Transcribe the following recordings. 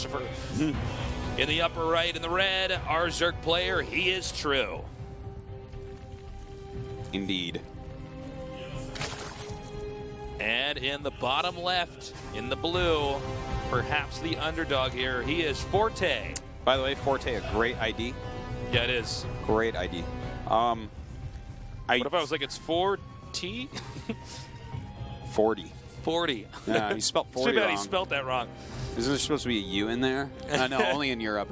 philosopher. In the upper right, in the red, our Zerg player, he is true. Indeed. And in the bottom left, in the blue, perhaps the underdog here, he is Forte. By the way, Forte, a great ID. Yeah, it is. Great ID. What if I was like, it's 4T? 40. 40. Yeah, he spelled 40 Too bad wrong. he spelled that wrong. Isn't there supposed to be a U in there? No, only in Europe.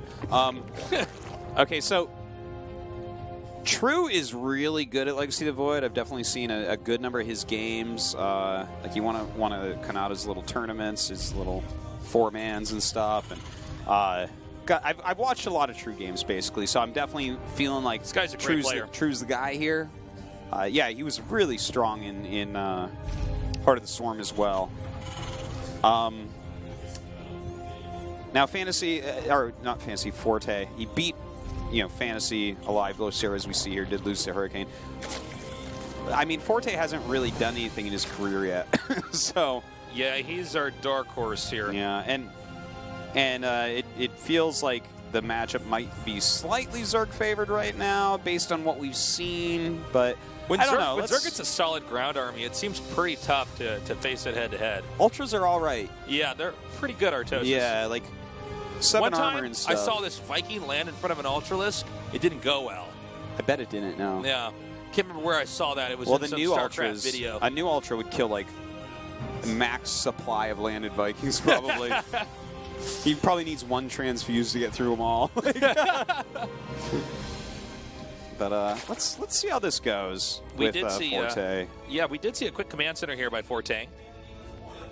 Okay, so True is really good at Legacy of the Void. I've definitely seen a good number of his games. Like you want to come out his little tournaments, his little four-mans and stuff. And I've watched a lot of True games basically, so I'm definitely feeling like this guy's a great player. True's the guy here. Yeah, he was really strong in Heart of the Storm as well. Now, Fantasy, or not Fantasy, Forte, he beat, Fantasy alive, Lucero, as we see here, did lose to Hurricane. I mean, Forte hasn't really done anything in his career yet, so... Yeah, he's our dark horse here. Yeah, and it feels like the matchup might be slightly Zerg favored right now, based on what we've seen, but... When I don't know. When Zerg gets a solid ground army, it seems pretty tough to face it head-to-head. Ultras are all right. Yeah, they're pretty good, Artosis. Yeah, like 7 armor and stuff. I saw this Viking land in front of an Ultralisk. It didn't go well. I bet it didn't, no. Yeah. Can't remember where I saw that. It was in the some new StarCraft Ultras, video. A new Ultra would kill, like, max supply of landed Vikings, probably. He probably needs one transfuse to get through them all. But let's see how this goes with Forte. Yeah, we did see a quick command center here by Forte.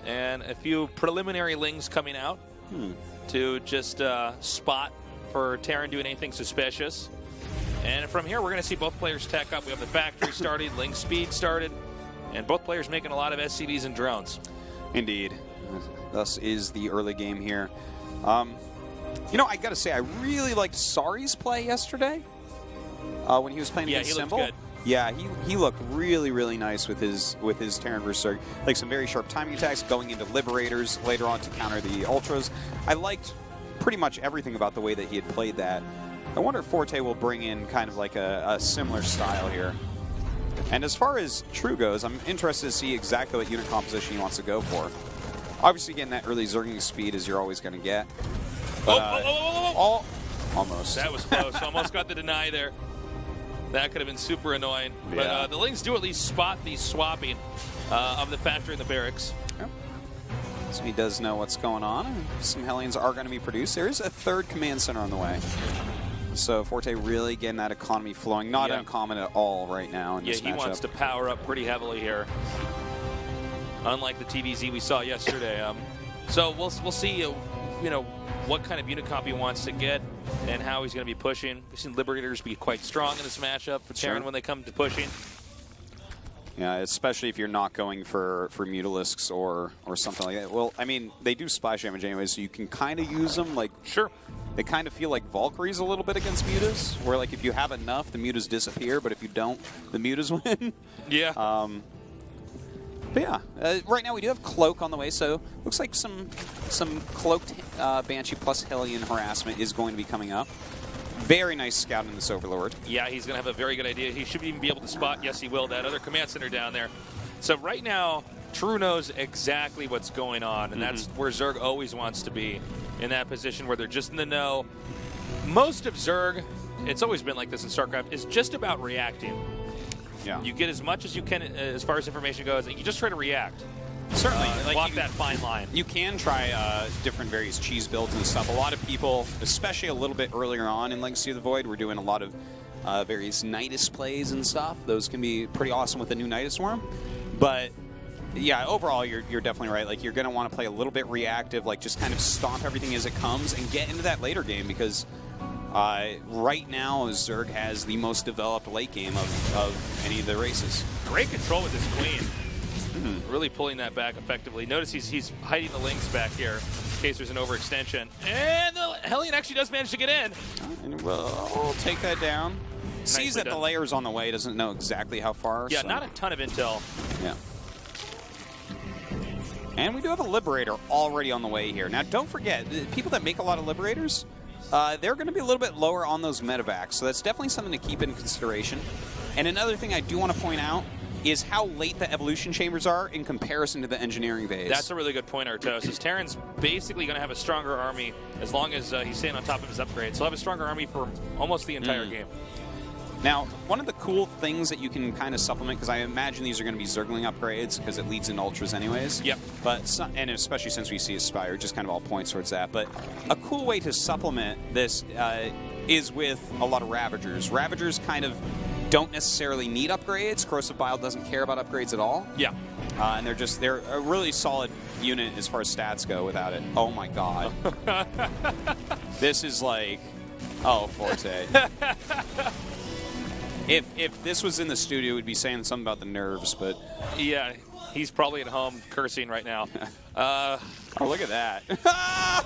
And a few preliminary lings coming out to just spot for Terran doing anything suspicious. And from here, we're going to see both players tech up. We have the factory started, ling speed started, and both players making a lot of SCVs and drones. Indeed. Thus is the early game here. I got to say, I really liked Sari's play yesterday. When he was playing against Symbol. Looked good. Yeah, he looked really, really nice with his Terran versus Zerg. Like some very sharp timing attacks, going into Liberators later on to counter the Ultras. I liked pretty much everything about the way that he had played that. I wonder if Forte will bring in kind of like a similar style here. And as far as True goes, I'm interested to see exactly what unit composition he wants to go for. Obviously, getting that early Zerging speed is you're always going to get. But, almost. That was close. Almost got the deny there. That could have been super annoying. But Yeah. the Lings do at least spot the swapping of the factory and the barracks. Yep. So he does know what's going on. Some Hellions are going to be produced. There is a third command center on the way. So Forte really getting that economy flowing. Not uncommon at all right now in this matchup. Yeah, he wants to power up pretty heavily here. Unlike the TVZ we saw yesterday. So we'll see, what kind of unit comp he wants to get and how he's going to be pushing. We've seen Liberators be quite strong in this matchup for Terran when they come to pushing. Yeah, especially if you're not going for Mutalisks or something like that. Well, I mean, they do splash damage anyway, so you can kind of use them. Like, sure. They kind of feel like Valkyries a little bit against Mutas, where like if you have enough, the Mutas disappear, but if you don't, the Mutas win. Yeah. But yeah, right now we do have Cloak on the way, so looks like some Cloaked Banshee plus Hellion harassment is going to be coming up. Very nice scout in this Overlord. Yeah, he's going to have a very good idea. He should even be able to spot, yes he will, that other command center down there. So right now, True knows exactly what's going on, and that's where Zerg always wants to be, in that position where they're just in the know. Most of Zerg, it's always been like this in StarCraft, is just about reacting. Yeah. You get as much as you can as far as information goes, and you just try to react. Certainly. Walk that fine line. You can try different various cheese builds and stuff. A lot of people, especially a little bit earlier on in Legacy of the Void, we're doing a lot of various Nidus plays and stuff. Those can be pretty awesome with the new Nidus Worm. But yeah, overall, you're definitely right. Like, you're going to want to play a little bit reactive, like just kind of stomp everything as it comes and get into that later game, because right now Zerg has the most developed late game of any of the races. Great control with this Queen. Really pulling that back effectively. Notice he's hiding the links back here in case there's an overextension. And the Hellion actually does manage to get in. And we'll take that down. Sees that the layer's on the way, doesn't know exactly how far. Yeah, so. not a ton of intel. Yeah. And we do have a Liberator already on the way here. Now, don't forget, the people that make a lot of Liberators, they're going to be a little bit lower on those medevacs, so that's definitely something to keep in consideration. And another thing I do want to point out is how late the evolution chambers are in comparison to the engineering bays. That's a really good point, Artos. Is Terran's basically going to have a stronger army as long as he's staying on top of his upgrades. He'll have a stronger army for almost the entire game. Now, one of the cool things that you can kind of supplement, because I imagine these are going to be Zergling upgrades, because it leads into Ultras anyways. Yep. But and especially since we see Aspire, just kind of all points towards that. But a cool way to supplement this is with a lot of Ravagers. Ravagers kind of don't necessarily need upgrades. Corrosive Bile doesn't care about upgrades at all. Yeah. And they're a really solid unit as far as stats go without it. Oh my god. This is like, oh, Forte. If this was in the studio, we'd be saying something about the nerves, but yeah, he's probably at home cursing right now. Oh, look at that.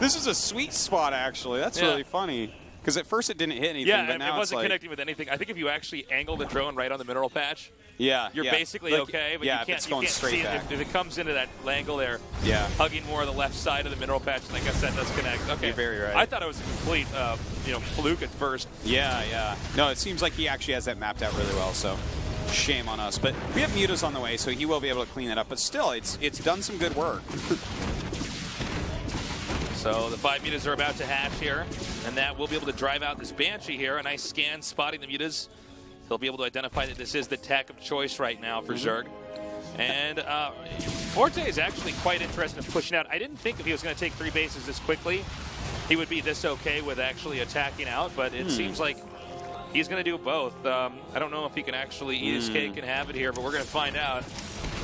This is a sweet spot, actually. That's really funny. Because at first it didn't hit anything, yeah, but now it wasn't like, connecting with anything. I think if you actually angle the drone right on the mineral patch, you're basically like, okay, but yeah, you can't, it's going straight see back. if it comes into that angle there, hugging more of the left side of the mineral patch, and I guess that does connect. Okay, you're very right. I thought it was a complete fluke at first. Yeah. No, it seems like he actually has that mapped out really well, so shame on us. But we have Mutas on the way, so he will be able to clean that up. But still, it's done some good work. So the 5 mutas are about to hatch here, and that will be able to drive out this Banshee here. A nice scan spotting the mutas. He'll be able to identify that this is the tech of choice right now for Zerg. And Forte is actually quite interested in pushing out. I didn't think if he was going to take 3 bases this quickly, he would be this okay with actually attacking out, but it seems like he's going to do both. I don't know if he can actually eat his cake and have it here, but we're going to find out.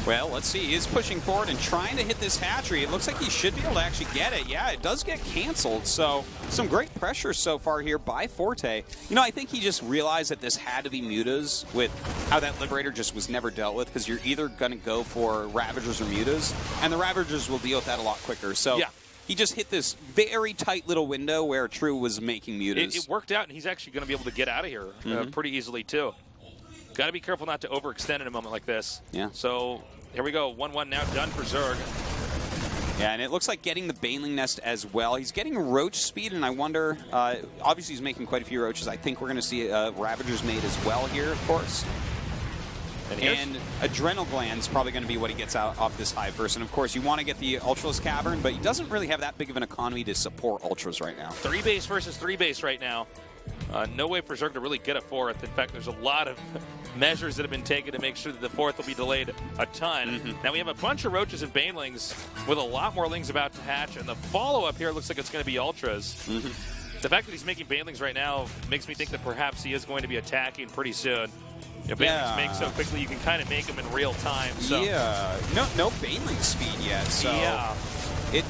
Well, let's see. He is pushing forward and trying to hit this hatchery. It looks like he should be able to actually get it. Yeah, it does get canceled. So some great pressure so far here by Forte. You know, I think he just realized that this had to be Mutas with how that Liberator just was never dealt with, because you're either going to go for Ravagers or Mutas, and the Ravagers will deal with that a lot quicker. So he just hit this very tight little window where True was making Mutas. It worked out, and he's actually going to be able to get out of here pretty easily, too. Got to be careful not to overextend in a moment like this. Yeah. So here we go. 1-1 now done for Zerg. Yeah, and it looks like getting the Baneling Nest as well. He's getting Roach speed, and I wonder, obviously he's making quite a few Roaches. I think we're going to see Ravagers made as well here, of course. And Adrenal Gland's probably going to be what he gets out off this hive first. And of course, you want to get the Ultras Cavern, but he doesn't really have that big of an economy to support Ultras right now. 3 base versus 3 base right now. No way for Zerg to really get a 4th. In fact, there's a lot of measures that have been taken to make sure that the 4th will be delayed a ton. Now we have a bunch of Roaches and Banelings with a lot more Lings about to hatch, and the follow-up here looks like it's going to be Ultras. The fact that he's making Banelings right now makes me think that perhaps he is going to be attacking pretty soon. You know, Banelings make so quickly, you can kind of make them in real time. So. Yeah, no Baneling speed yet, so... Yeah.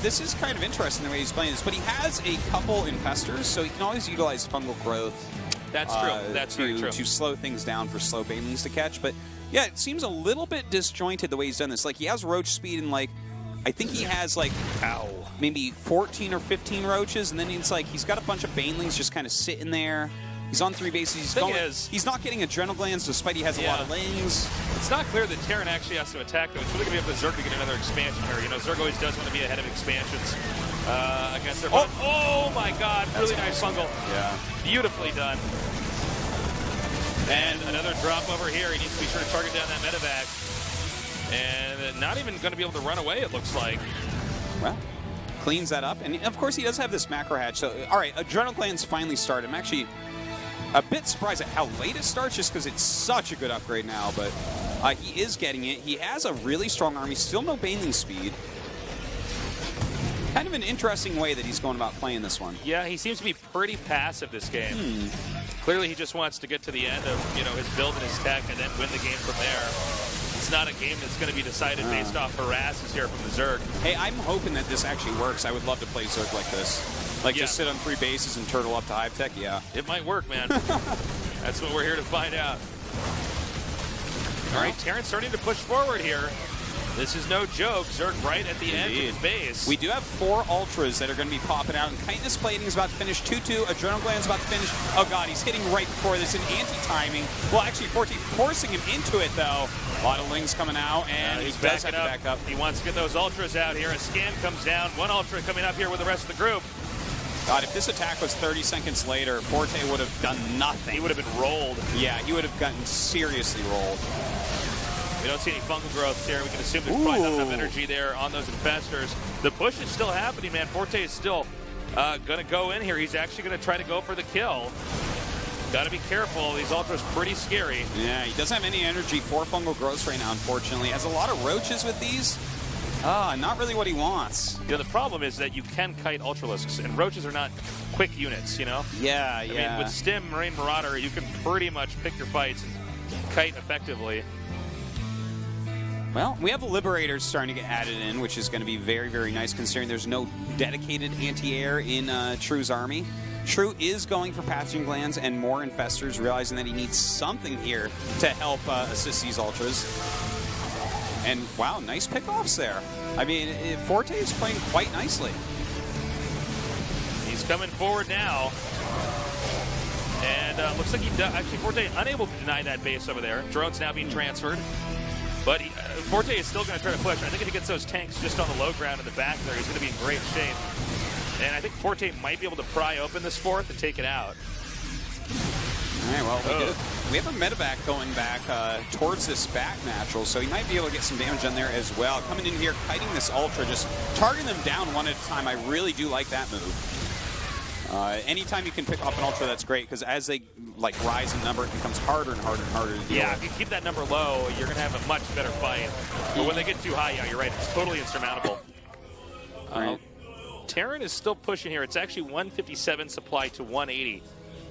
This is kind of interesting the way he's playing this, but he has a couple Infestors, so he can always utilize Fungal Growth. That's true. That's very true. To slow things down for slow Banelings to catch. But yeah, it seems a little bit disjointed the way he's done this. Like, he has Roach speed, and like, I think he has like maybe 14 or 15 Roaches, and then it's like he's got a bunch of Banelings just kind of sitting there. He's on 3 bases. He's not getting Adrenal Glands despite he has a lot of Lings. It's not clear that Terran actually has to attack, though. It's really going to be up to Zerg to get another expansion here. You know, Zerg always does want to be ahead of expansions against their opponent. Oh, my God. Really nice fungal. Yeah. Beautifully done. And another drop over here. He needs to be sure to target down that medevac. And not even going to be able to run away, it looks like. Well, cleans that up. And, of course, he does have this macro hatch. So, all right, Adrenal Glands finally started. I'm actually a bit surprised at how late it starts, just because it's such a good upgrade now, but he is getting it. He has a really strong army, still no Baneling speed. Kind of an interesting way that he's going about playing this one. Yeah, he seems to be pretty passive this game. Clearly he just wants to get to the end of, you know, his build and his tech and then win the game from there. It's not a game that's going to be decided based off harasses here from the Zerg. Hey, I'm hoping that this actually works. I would love to play Zerg like this. Like, just sit on 3 bases and turtle up to Hive Tech, It might work, man. That's what we're here to find out. All right, Terran's starting to push forward here. This is no joke. Zerg right at the edge of his base. We do have 4 Ultras that are going to be popping out, and Chitinous Plating is about to finish. 2-2. Adrenal Gland's about to finish. Oh, God, he's hitting right before this in anti-timing. Well, actually, Forte forcing him into it, though. A lot of Lings coming out, and he does have to back up. He wants to get those Ultras out here. A scan comes down. 1 Ultra coming up here with the rest of the group. God, if this attack was 30 seconds later, Forte would have done nothing. He would have been rolled. Yeah, he would have gotten seriously rolled. We don't see any fungal growth here. We can assume there's probably not enough energy there on those infestors. The push is still happening, man. Forte is still going to go in here. He's actually going to try to go for the kill. Got to be careful. These Ultras pretty scary. Yeah, he doesn't have any energy for fungal growth right now, unfortunately. Has a lot of roaches with these. Not really what he wants. You know, the problem is that you can kite Ultralisks, and roaches are not quick units, you know? Yeah, I mean, with Stim, Marine Marauder, you can pretty much pick your fights and kite effectively. Well, we have Liberators starting to get added in, which is going to be very, very nice considering there's no dedicated anti-air in True's army. True is going for Pathogen Glands and more Infestors, realizing that he needs something here to help assist these Ultras. And, wow, nice pickoffs there. I mean, Forte is playing quite nicely. He's coming forward now. And looks like actually Forte unable to deny that base over there. Drone's now being transferred. But Forte is still going to try to push. I think if he gets those tanks just on the low ground in the back there, he's going to be in great shape. And I think Forte might be able to pry open this 4th and take it out. All right, well, we have a medevac going back towards this back natural, so he might be able to get some damage on there as well. Coming in here, kiting this Ultra, just targeting them down one at a time. I really do like that move. Anytime you can pick up an Ultra, that's great, because as they rise in number, it becomes harder and harder and harder to deal with. If you keep that number low, you're going to have a much better fight. But when they get too high, yeah, you're right. It's totally insurmountable. Terran is still pushing here. It's actually 157 supply to 180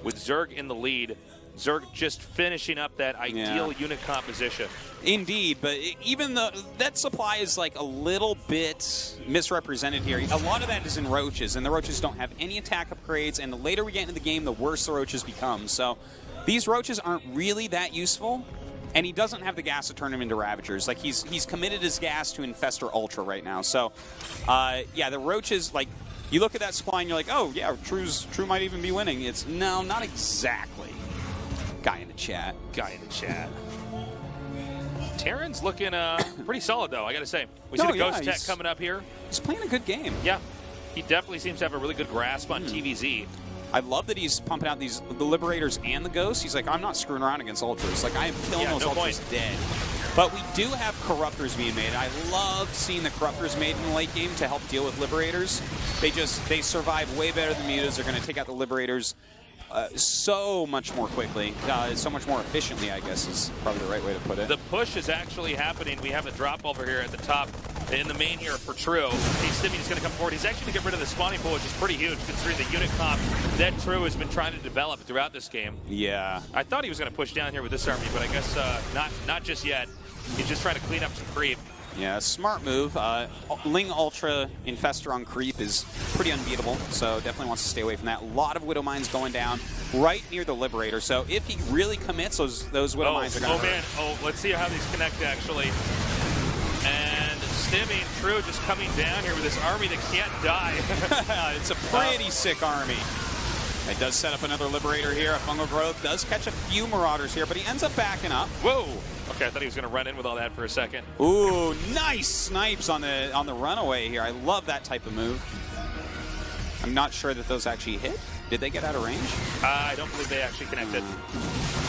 with Zerg in the lead. Zerg just finishing up that ideal unit composition. Indeed, but even that supply is a little bit misrepresented here. A lot of that is in Roaches, and the Roaches don't have any attack upgrades, and the later we get into the game, the worse the Roaches become. So these Roaches aren't really that useful, and he doesn't have the gas to turn them into Ravagers. He's committed his gas to Infestor Ultra right now. So, yeah, the Roaches, you look at that supply and you're like, oh, yeah, True might even be winning. It's, no, not exactly. Guy in the chat. Terran's looking pretty solid, though, I got to say. We see the Ghost Tech coming up here. He's playing a good game. Yeah. He definitely seems to have a really good grasp on TVZ. I love that he's pumping out the Liberators and the Ghosts. He's like, I'm not screwing around against Ultras. I am killing those Ultras dead. But we do have Corruptors being made. I love seeing the Corruptors made in the late game to help deal with Liberators. They survive way better than Mutas. They're going to take out the Liberators so much more quickly, so much more efficiently, I guess is probably the right way to put it. The push is actually happening. We have a drop over here at the top in the main here for True. Stimming is going to come forward. He's actually going to get rid of the spawning pool, which is pretty huge considering the unit comp that True has been trying to develop throughout this game. Yeah. I thought he was going to push down here with this army, but I guess not just yet. He's just trying to clean up some creep. Yeah, smart move. Ling Ultra Infestor on creep is pretty unbeatable, so definitely wants to stay away from that. A lot of Widow Mines going down right near the Liberator, so if he really commits, those Widow Mines are going to hurt. Oh, let's see how these connect, actually. And Stimming, True just coming down here with this army that can't die. It's a pretty sick army. It does set up another Liberator here. A Fungal Growth does catch a few Marauders here, but he ends up backing up. Whoa! Okay, I thought he was going to run in with all that for a second. Ooh, nice snipes on the runaway here. I love that type of move. I'm not sure that those actually hit. Did they get out of range? I don't believe they actually connected.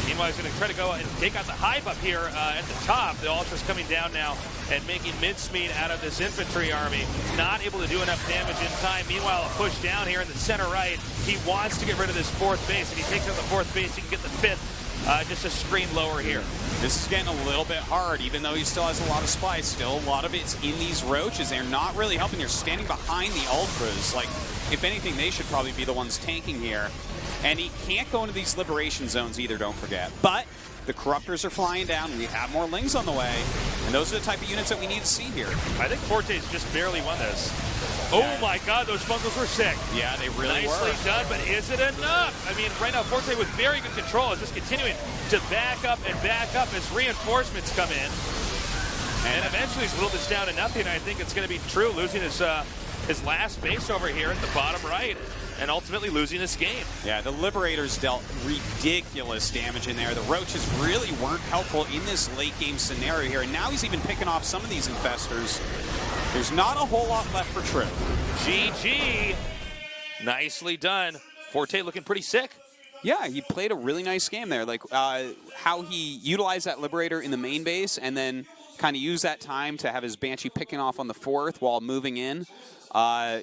Meanwhile, he's going to try to go and take out the hive up here at the top. The Ultra's coming down now and making mincemeat out of this infantry army. Not able to do enough damage in time. Meanwhile, a push down here in the center right. He wants to get rid of this 4th base. If he takes out the 4th base, he can get the 5th. Just a screen lower here. This is getting a little bit hard, even though he still has a lot of spice. Still, a lot of it's in these Roaches. They're not really helping. They're standing behind the Ultras. If anything, they should probably be the ones tanking here. And he can't go into these liberation zones either, don't forget. But the Corruptors are flying down. We have more Lings on the way. And those are the type of units that we need to see here. I think Forte's just barely won this. Oh my God, those Fungals were sick. Yeah, they really were. Nicely done, but is it enough? I mean, right now, Forte with very good control is just continuing to back up and back up as reinforcements come in. And eventually he's whittled this down to nothing. I think it's going to be True losing his last base over here at the bottom right, and ultimately losing this game. Yeah, the Liberators dealt ridiculous damage in there. The Roaches really weren't helpful in this late game scenario here, and now he's even picking off some of these Infestors. There's not a whole lot left for True. GG. Nicely done. Forte looking pretty sick. Yeah, he played a really nice game there. Like how he utilized that Liberator in the main base and then kind of used that time to have his Banshee picking off on the 4th while moving in.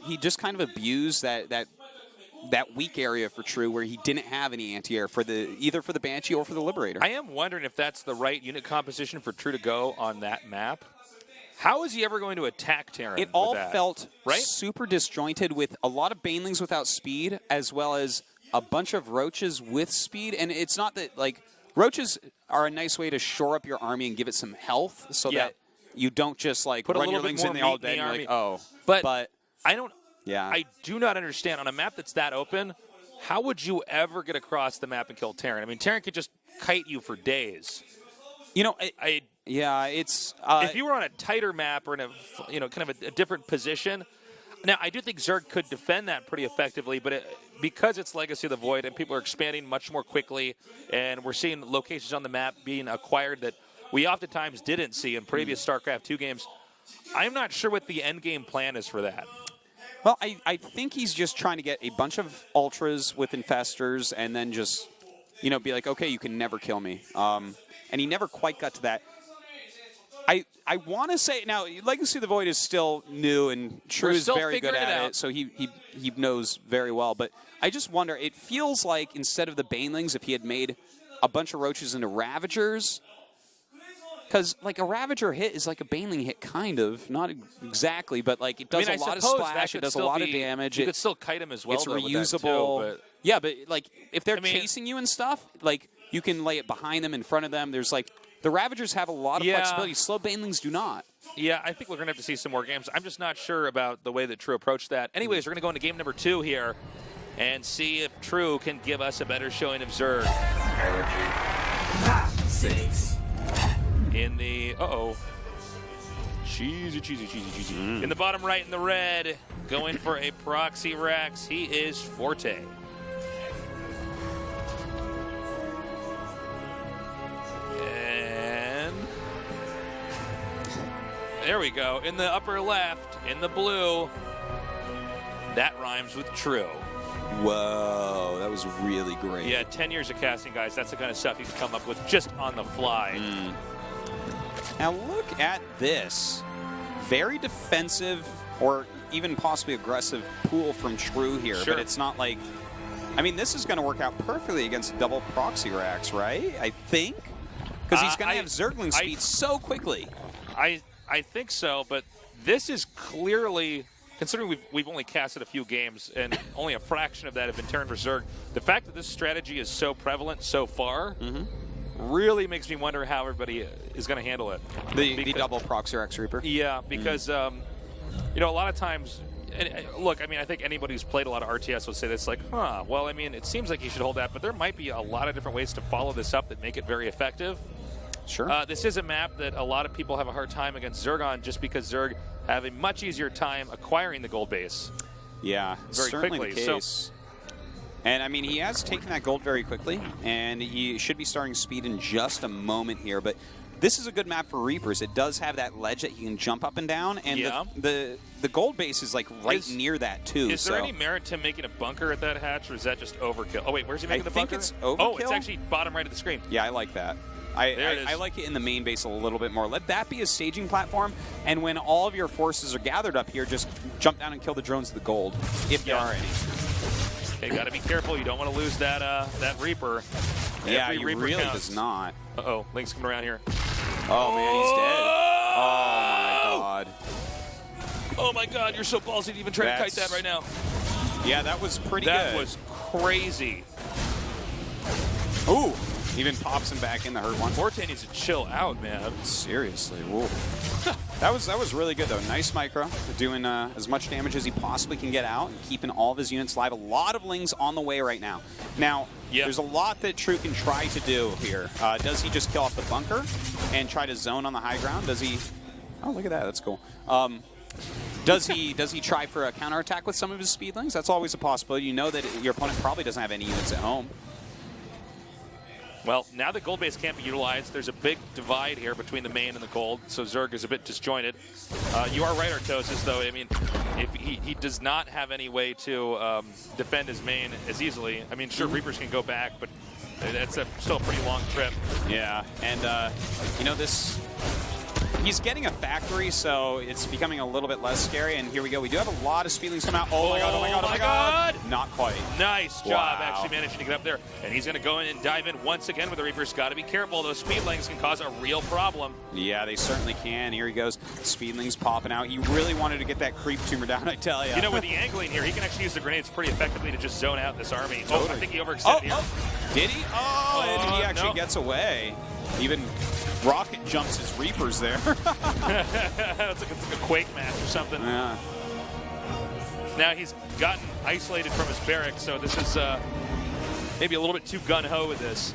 He just kind of abused that weak area for True where he didn't have any anti-air for either for the Banshee or for the Liberator. I am wondering if that's the right unit composition for True to go on that map. How is he ever going to attack Terran? It all that? felt right? super disjointed with a lot of Banelings without speed as well as a bunch of Roaches with speed. And it's not that, like, Roaches are a nice way to shore up your army and give it some health so that you don't just, like, put run your lings in, they all dead, and you're like, oh. But I don't... Yeah. I do not understand. On a map that's that open, how would you ever get across the map and kill Terran? I mean, Terran could just kite you for days. You know, yeah, it's... if you were on a tighter map or in a, kind of a different position... Now, I do think Zerg could defend that pretty effectively, but because it's Legacy of the Void and people are expanding much more quickly, and we're seeing locations on the map being acquired that we oftentimes didn't see in previous StarCraft 2 games, I'm not sure what the end game plan is for that. Well, I think he's just trying to get a bunch of Ultras with Infestors and then just, be like, okay, you can never kill me. And he never quite got to that. I want to say, now, Legacy of the Void is still new, and True is very good at it, so he knows very well. But I just wonder, it feels like instead of the Banelings, if he had made a bunch of Roaches into Ravagers, because, like, a Ravager hit is like a Baneling hit, kind of. Not exactly, but, like, it does a lot of splash, it does a lot of damage. You could still kite him as well, it's though, reusable. With that too, but yeah, but, like, if they're chasing you and stuff, like, you can lay it behind them, in front of them. There's, like... The Ravagers have a lot of flexibility. Slow Banelings do not. Yeah, I think we're going to have to see some more games. I'm just not sure about the way that True approached that. Anyways, we're going to go into game number 2 here and see if True can give us a better showing of Zerg. In the... Cheesy. In the bottom right in the red, going for a proxy Rex, he is Forte. There we go. In the upper left, in the blue, that rhymes with True. Whoa, that was really great. Yeah, 10 years of casting, guys. That's the kind of stuff you can come up with just on the fly. Now look at this. Very defensive or even possibly aggressive pool from True here. Sure. But it's not like... I mean, this is going to work out perfectly against double proxy racks, right? I think. Because he's going to have Zergling speed so quickly. I think so, but this is clearly, considering we've only casted a few games and only a fraction of that have been turned for Zerg, the fact that this strategy is so prevalent so far really makes me wonder how everybody is going to handle it. The double proxy Rex Reaper? Yeah, because, a lot of times, look, I mean, I think anybody who's played a lot of RTS will say this, like, well, I mean, it seems like you should hold that, but there might be a lot of different ways to follow this up that make it very effective. Sure. This is a map that a lot of people have a hard time against Zerg on just because Zerg have a much easier time acquiring the gold base. Yeah, very certainly quickly. the case. And, I mean, he has taken that gold very quickly, and he should be starting speed in just a moment here. But this is a good map for Reapers. It does have that ledge that you can jump up and down, and the gold base is, like, near that, too. Is there any merit to making a bunker at that hatch, or is that just overkill? Oh, wait, where's he making the bunker? I think it's overkill. Oh, it's actually bottom right of the screen. Yeah, I like that. I like it in the main base a little bit more. Let that be a staging platform, and when all of your forces are gathered up here, just jump down and kill the drones of the gold, if there are any. Okay, got to be careful. You don't want to lose that that Reaper. Yeah, Every he Reaper really counts. does not. Uh-oh, Link's coming around here. Oh, man, he's dead. Oh, my God. Oh, my God, you're so ballsy to even try to kite that right now. Yeah, that was pretty good. That was crazy. Ooh. Even pops him back in the hurt one. Forte needs to chill out, man. Seriously, whoa. that was really good though. Nice micro, doing as much damage as he possibly can get out, and keeping all of his units live. A lot of Lings on the way right now. Now, there's a lot that True can try to do here. Does he just kill off the bunker and try to zone on the high ground? Does he Oh, look at that. That's cool. Does he try for a counterattack with some of his speedlings? That's always a possibility. You know that your opponent probably doesn't have any units at home. Well, now that gold base can't be utilized, there's a big divide here between the main and the gold, so Zerg is a bit disjointed. You are right, Artosis, though. I mean, if he does not have any way to defend his main as easily. I mean, sure, Reapers can go back, but that's still a pretty long trip. Yeah, and, you know, he's getting a factory, so it's becoming a little bit less scary. And here we go. We do have a lot of speedlings come out. Oh, my God, oh, my God, oh, my God. Not quite. Nice job actually managing to get up there. And he's going to go in and dive in once again with the Reapers. Got to be careful. Those speedlings can cause a real problem. Yeah, they certainly can. Here he goes. Speedlings popping out. He really wanted to get that creep tumor down, I tell you. You know, with the angling here, he can actually use the grenades pretty effectively to just zone out this army. Totally. Oh, I think he overextended here. Did he? Oh, and he actually gets away. Even Rocket jumps his Reapers there. It's like a Quake match or something. Yeah. Now he's gotten isolated from his barracks, so this is maybe a little bit too gun-ho with this.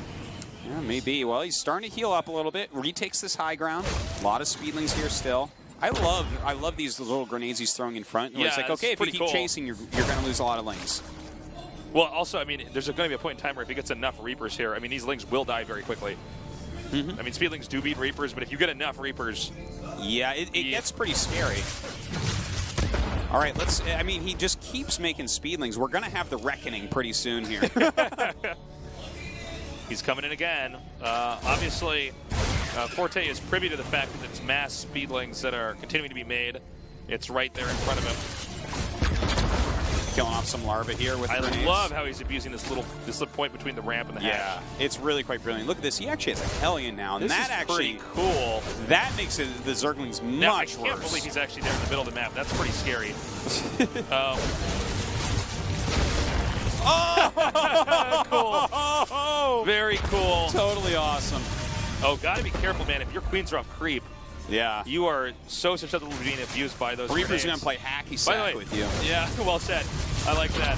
Yeah, maybe. Well, he's starting to heal up a little bit. Retakes this high ground. A lot of speedlings here still. I love these little grenades he's throwing in front. Yeah, it's like, okay, if you keep chasing, you're going to lose a lot of lings. Well, also, I mean, there's going to be a point in time where if he gets enough Reapers here, I mean, these lings will die very quickly. I mean, speedlings do beat Reapers, but if you get enough Reapers... Yeah, it gets pretty scary. All right, I mean, he just keeps making speedlings. We're going to have the reckoning pretty soon here. He's coming in again. Obviously, Forte is privy to the fact that it's mass speedlings that are continuing to be made. It's right there in front of him. Killing off some larvae here with grenades. I love how he's abusing this little point between the ramp and the hatch. Yeah, it's really quite brilliant. Look at this. He actually has a Hellion now, and that actually pretty cool. That makes the Zerglings much worse. I can't believe he's actually there in the middle of the map. That's pretty scary. Cool. Very cool. Totally awesome. Oh, gotta be careful, man. If your queens are off creep, yeah, you are so susceptible to being abused by those Reapers are going to play hacky sack with you. Yeah, well said. I like that.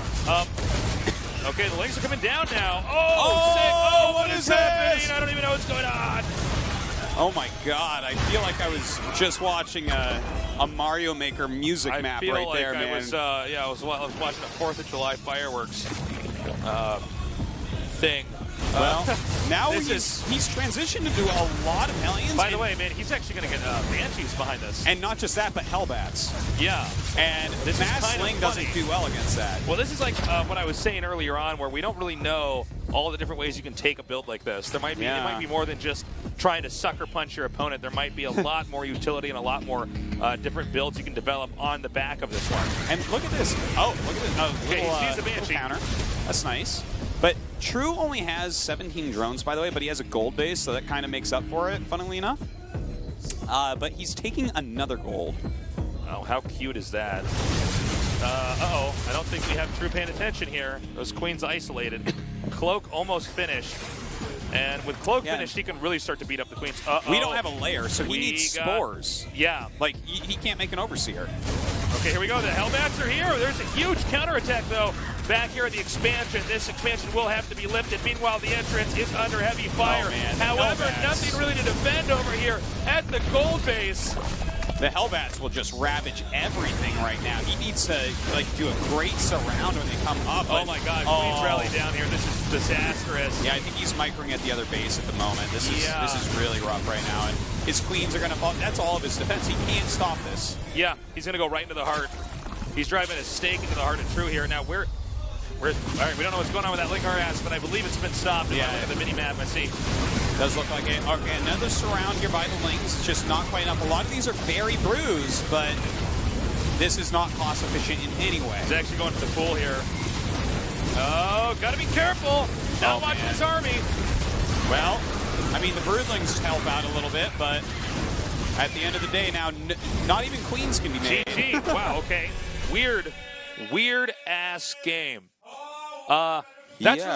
Okay, the lings are coming down now. Oh, sick. Oh, what is happening? I don't even know what's going on. Oh my God! I feel like I was just watching a Mario Maker music map right there, man. I was watching a 4th of July fireworks thing. Well, now he's transitioned into a lot of Hellions. By the way, man, he's actually going to get Banshees behind us. And not just that, but Hellbats. Yeah. And this Mass Sling doesn't do well against that. Well, this is like what I was saying earlier on, where we don't really know all the different ways you can take a build like this. There might be, it might be more than just trying to sucker punch your opponent. There might be a lot more utility and a lot more different builds you can develop on the back of this one. And look at this. Oh, look at this. Oh, okay, he sees a Banshee. Counter. That's nice. But True only has 17 drones, by the way, but he has a gold base, so that kind of makes up for it, funnily enough. But he's taking another gold. Oh, how cute is that? Uh-oh, I don't think we have True paying attention here. Those queens isolated. Cloak almost finished. And with Cloak finished, he can really start to beat up the queens. We don't have a lair, so he needs spores. Yeah. Like, he can't make an Overseer. Okay, here we go. The Hellbats are here. There's a huge counterattack, though, back here at the expansion. This expansion will have to be lifted. Meanwhile, the entrance is under heavy fire. Oh, man. However, nothing really to defend over here at the gold base. The Hellbats will just ravage everything right now. He needs to do a great surround when they come up. Oh my God, Queen's rally down here. This is disastrous. Yeah, I think he's microing at the other base at the moment. This is really rough right now. And his queens are going to fall. That's all of his defense. He can't stop this. Yeah, he's going to go right into the heart. He's driving a stake into the heart of True here. Now, all right, we don't know what's going on with that Lingard ass, but I believe it's been stopped. If I look at the mini-map, I see. Does look like it. Okay, another surround here by the Lings. It's just not quite enough. A lot of these are very bruised, but this is not cost efficient in any way. He's actually going to the pool here. Oh, gotta be careful. Not watching his army. Well, I mean, the Broodlings help out a little bit, but at the end of the day now, not even queens can be made. GG. Wow, okay. Weird ass game. That's really